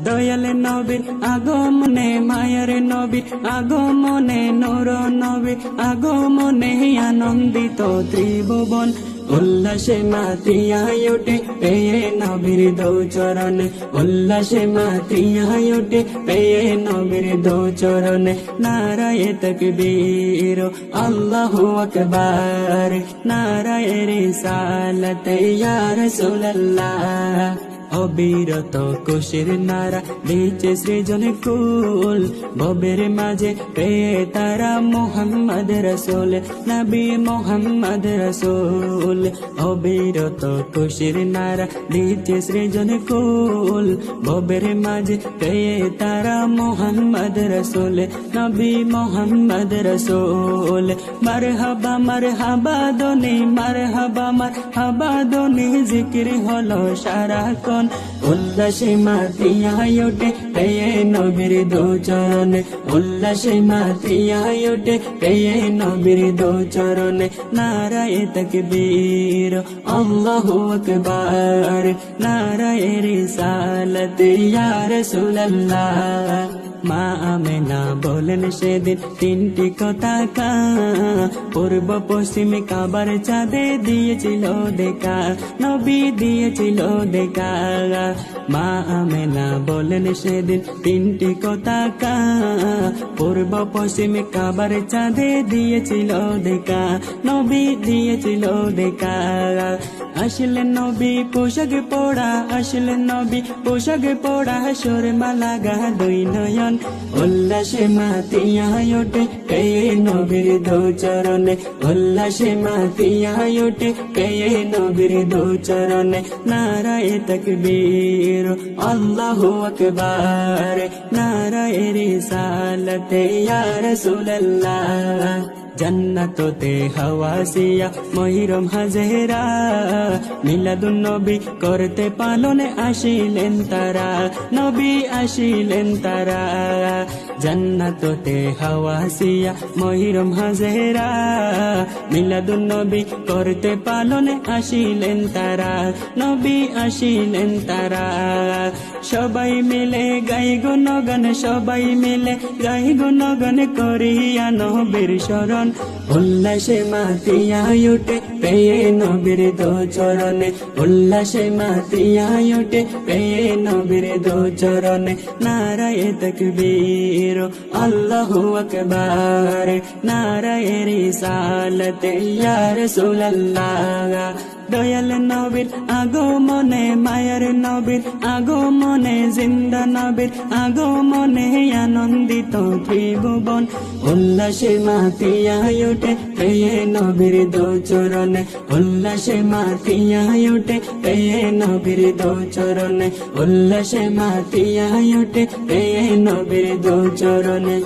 দয়াল নবীর আগমনে মায়ার নবীর আগমনে নূর নবীর আগমনে আনন্দিত ত্রিভুবন উল্লাসে মাতিয়ায় ওঠে পেয়ে নবীর দো চরণে উল্লাসে মাতিয়ায় ওঠে পেয়ে নবীর দো চরণে নারায়ে তাকবীর আল্লাহু আকবার নারায়ে রিসালাত ইয়া রাসূলুল্লাহ অবিরত কোষের নারা দিচ্ছে সৃজন কুল ভবের মাঝে পেয়ে তারা মোহাম্মদ রসুল নবী মোহাম্মদ রসুল অবিরত কোষের নারা দিচ্ছে সৃজন কুল ভবের মাঝে পেয়ে তারা মোহাম্মদ রসুল নবী মোহাম্মদ রসুল মারহাবা দোনে জিকির হলো সারাক্ষণ উল্লাসে মাতিয়ায় ওঠে পেয়ে নবীর দো চরণে উল্লাসে মাতিয়ায় ওঠে পেয়ে নবীর দো চরণে নারায়ে তাকবীর আল্লাহু আকবার নারায়ে রিসালাত ইয়া রাসূলুল্লাহ মা আমেনা বলেন সেদিন তিনটি কথা পূর্ব পশ্চিম কাবার চাঁদে দিয়েছিল দেখা নবী দিয়েছিল দেখা মা আমেনা বলেন সেদিন তিনটি কথা পূর্ব পশ্চিম কাবার চাঁদে দিয়েছিল দেখা নবী দিয়েছিল দেখা আসলেন নবী পোশাক পড়া আসলেন নবী পোশাক পড়া সুরমা লাগা দুই নয়ন উল্লাসে মাতিয়ায় ওঠে পেয়ে নবীর দো চরণে উল্লাসে মাতিয়ায় ওঠে পেয়ে নবীর দো চরণে নারায়ে তাকবীর আল্লাহু আকবার নারায়ে রিসালাত ইয়া রাসূলুল্লাহ জান্নাততে হাওয়াসিয়া মহিরম হাজেরা মিলাদুন নবী করতে পালনে আসিলেন তারা নবী আসিলেন তারা জান্নাততে হাওয়াসিয়া মহিরম হাজেরা মিলাদুন নবী করতে পালনে আসিলেন তারা নবী আসিলেন তারা সবাই মিলে গাই গুণগান সবাই মিলে গাই গুণগান করিয়া নবীর শরণ উল্লাসে মাতিয়ায় ওঠে পেয়ে নবীর দো চরণে উল্লাসে মাতিয়ায় ওঠে পেয়ে নবীর দো চরণে নারায়ে তাকবীর আল্লাহু আকবার নারায়ে রিসালাত ইয়া রাসূলুল্লাহ দয়াল নবীর আগমনে মায়ার নবীর আগমনে জিন্দা নবীর আগমনে আনন্দিত ত্রিভুবন উল্লাসে মাতিয়ায় ওঠে পেয়ে নবীর দো চরণে উল্লাসে মাতিয়ায় ওঠে পেয়ে নবীর দো চরণে উল্লাসে মাতিয়ায় ওঠে পেয়ে নবীর দো চরণে।